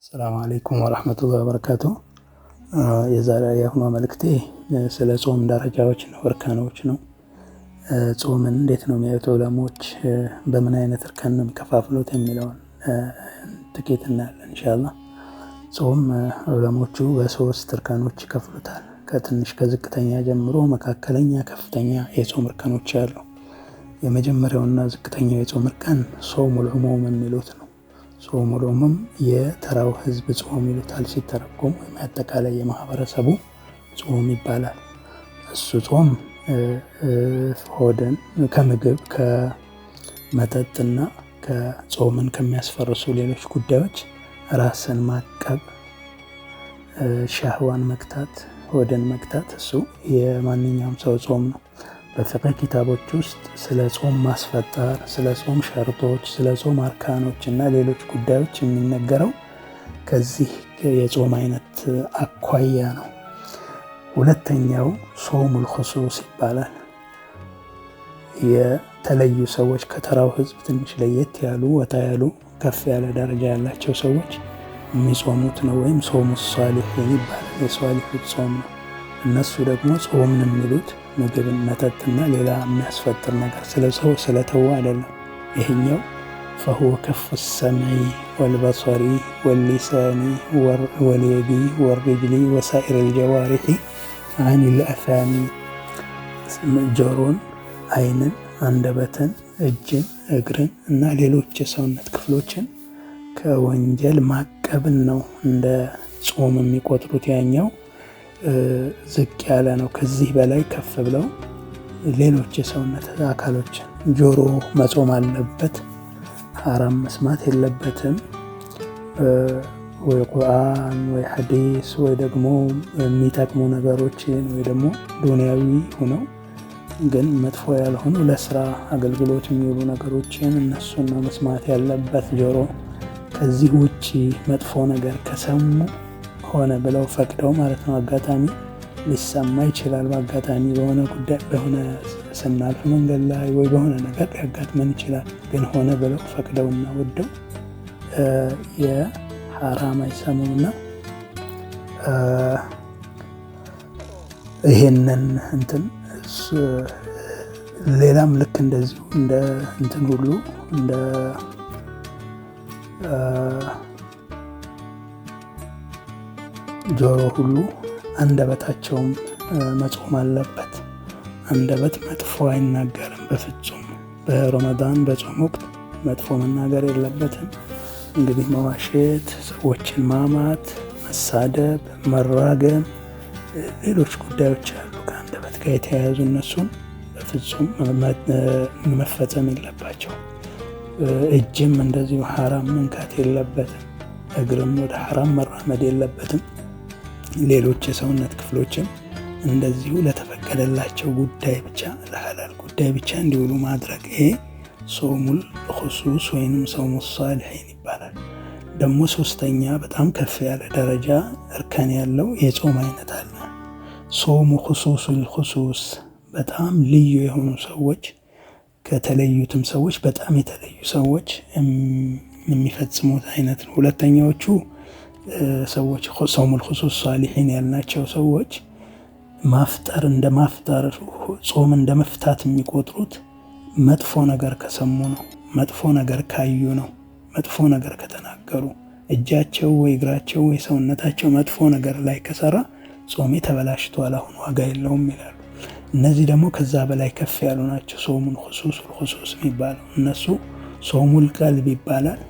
ሰላም አለይኩም ወራህመቱላሂ ወበረካቱ። የዛሬ የአሁኑ መልእክቴ ስለ ጾም ደረጃዎች ነው፣ እርከኖች ነው። ጾምን እንዴት ነው የሚያዩት ዑለሞች፣ በምን አይነት እርከን ነው የሚከፋፍሉት የሚለውን ጥቂት እናያለን ኢንሻአላህ። ጾም ዑለሞቹ በሶስት እርከኖች ይከፍሉታል። ከትንሽ ከዝቅተኛ ጀምሮ መካከለኛ፣ ከፍተኛ የጾም እርከኖች አሉ። የመጀመሪያውና ዝቅተኛው የጾም እርከን ሶሙል ዑሙም የሚሉት ነው። ጾሙል ዑሙም የተራው ህዝብ ጾም ይሉታል ሲተረጎም፣ ወይም አጠቃላይ የማህበረሰቡ ጾም ይባላል። እሱ ጾም ሆድን ከምግብ ከመጠጥና ከጾምን ከሚያስፈርሱ ሌሎች ጉዳዮች ራስን ማቀብ፣ ሻህዋን መግታት፣ ሆድን መግታት እሱ የማንኛውም ሰው ጾም ነው። በፍቅህ ኪታቦች ውስጥ ስለ ጾም ማስፈጠር፣ ስለ ጾም ሸርጦች፣ ስለ ጾም አርካኖች እና ሌሎች ጉዳዮች የሚነገረው ከዚህ የጾም አይነት አኳያ ነው። ሁለተኛው ሶሙል ኹሱስ ይባላል። የተለዩ ሰዎች ከተራው ህዝብ ትንሽ ለየት ያሉ ወጣ ያሉ ከፍ ያለ ደረጃ ያላቸው ሰዎች የሚጾሙት ነው፣ ወይም ሶሙ ሷሊሒን ይባላል። የሷሊሖች ጾም ነው። እነሱ ደግሞ ጾምን የሚሉት ምግብን መጠጥና ሌላ የሚያስፈጥር ነገር ስለተው አይደለም። ይሄኛው ፈሁወ ከፉ ሰምዒ ወልበሰሪ ወሊሳኒ ወልየዲ ወልሪጅሊ ወሳኢር ልጀዋሪሒ አኒል አፋሚ፣ ጆሮን፣ አይንን፣ አንደበትን፣ እጅን፣ እግርን እና ሌሎች የሰውነት ክፍሎችን ከወንጀል ማቀብን ነው እንደ ጾም የሚቆጥሩት። ያኛው ዝቅ ያለ ነው። ከዚህ በላይ ከፍ ብለው ሌሎች የሰውነት አካሎችን፣ ጆሮ መጾም አለበት፣ ሐራም መስማት የለበትም። ወይ ቁርአን ወይ ሐዲስ ወይ ደግሞ የሚጠቅሙ ነገሮችን ወይ ደግሞ ዱንያዊ ሆነው ግን መጥፎ ያልሆኑ ለስራ አገልግሎት የሚውሉ ነገሮችን እነሱን ነው መስማት ያለበት ጆሮ። ከዚህ ውጪ መጥፎ ነገር ከሰሙ ሆነ ብለው ፈቅደው ማለት ነው። አጋጣሚ ሊሰማ ይችላል። በአጋጣሚ በሆነ ጉዳይ በሆነ ስናልፍ መንገድ ላይ ወይ በሆነ ነገር ሊያጋጥመን ይችላል። ግን ሆነ ብለው ፈቅደውና ወደው የሐራም አይሰሙምና ይሄንን እንትን ሌላም ልክ እንደዚሁ እንደ እንትን ሁሉ እንደ ጆሮ ሁሉ አንደበታቸውም መጾም አለበት። አንደበት መጥፎ አይናገርም በፍጹም። በረመዳን በጾም ወቅት መጥፎ መናገር የለበትም። እንግዲህ መዋሸት፣ ሰዎችን ማማት፣ መሳደብ፣ መራገም፣ ሌሎች ጉዳዮች አሉ ከአንደበት ጋር የተያያዙ እነሱን በፍጹም መፈጸም የለባቸው። እጅም እንደዚሁ ሐራም መንካት የለበትም። እግርም ወደ ሐራም መራመድ የለበትም። ሌሎች የሰውነት ክፍሎችም እንደዚሁ ለተፈቀደላቸው ጉዳይ ብቻ ለሐላል ጉዳይ ብቻ እንዲውሉ ማድረግ። ይሄ ሶሙል ኹሱስ ወይም ሶሙ ሷሊሒን ይባላል። ደግሞ ሶስተኛ በጣም ከፍ ያለ ደረጃ እርከን ያለው የጾም አይነት አለ። ሶሙ ኹሱሱል ኹሱስ፣ በጣም ልዩ የሆኑ ሰዎች ከተለዩትም ሰዎች በጣም የተለዩ ሰዎች የሚፈጽሙት አይነት ነው። ሁለተኛዎቹ ሰዎች ሶሙል ኹሱስ ሷሊሒን ያልናቸው ሰዎች ማፍጠር እንደ ማፍጠር፣ ጾም እንደ መፍታት የሚቆጥሩት መጥፎ ነገር ከሰሙ ነው፣ መጥፎ ነገር ካዩ ነው፣ መጥፎ ነገር ከተናገሩ፣ እጃቸው ወይ እግራቸው ወይ ሰውነታቸው መጥፎ ነገር ላይ ከሰራ ጾሜ ተበላሽቷል፣ አሁን ዋጋ የለውም ይላሉ። እነዚህ ደግሞ ከዛ በላይ ከፍ ያሉ ናቸው። ሶሙል ኹሱስ የሚባለው እነሱ ሶሙል ቀልብ ይባላል።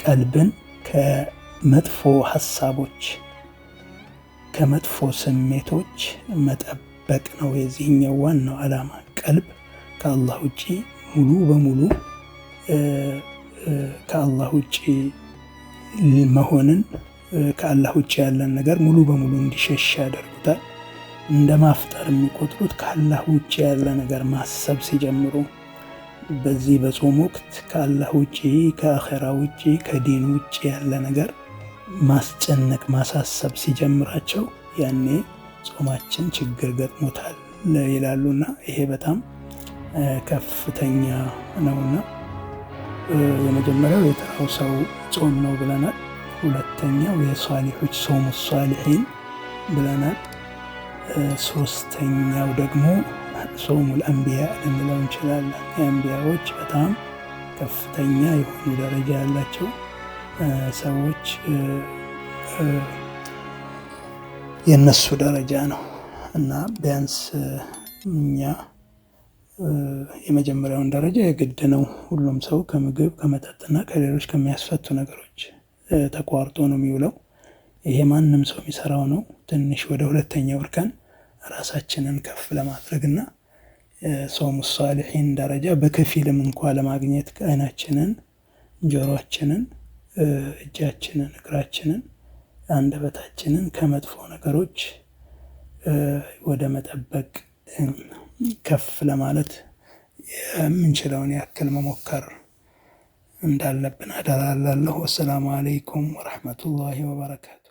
ቀልብን ከመጥፎ ሀሳቦች ከመጥፎ ስሜቶች መጠበቅ ነው የዚህኛው ዋናው ዓላማ። ቀልብ ከአላህ ውጪ ሙሉ በሙሉ ከአላህ ውጪ መሆንን፣ ከአላህ ውጪ ያለን ነገር ሙሉ በሙሉ እንዲሸሽ ያደርጉታል። እንደ ማፍጠር የሚቆጥሩት ከአላህ ውጪ ያለ ነገር ማሰብ ሲጀምሩ፣ በዚህ በጾም ወቅት ከአላህ ውጪ ከአኼራ ውጪ ከዲን ውጪ ያለ ነገር ማስጨነቅ ማሳሰብ ሲጀምራቸው ያኔ ጾማችን ችግር ገጥሞታል ይላሉና ይሄ በጣም ከፍተኛ ነውና የመጀመሪያው የተራው ሰው ጾም ነው ብለናል። ሁለተኛው የሷሊሖች ሶሙ ሷሊሒን ብለናል። ሶስተኛው ደግሞ ሶሙል አንቢያ ልንለው እንችላለን። የአንቢያዎች በጣም ከፍተኛ የሆኑ ደረጃ ያላቸው ሰዎች የነሱ ደረጃ ነው እና ቢያንስ እኛ የመጀመሪያውን ደረጃ የግድ ነው። ሁሉም ሰው ከምግብ ከመጠጥና ከሌሎች ከሚያስፈቱ ነገሮች ተቋርጦ ነው የሚውለው። ይሄ ማንም ሰው የሚሰራው ነው። ትንሽ ወደ ሁለተኛው እርከን ራሳችንን ከፍ ለማድረግና ሶሙ ሷሊሒን ደረጃ በከፊልም እንኳ ለማግኘት አይናችንን፣ ጆሮአችንን፣ እጃችንን፣ እግራችንን፣ አንደበታችንን ከመጥፎ ነገሮች ወደ መጠበቅ ከፍ ለማለት የምንችለውን ያክል መሞከር እንዳለብን አደራ እላለሁ። ወሰላሙ አለይኩም ወረሕመቱላሂ ወበረካቱ።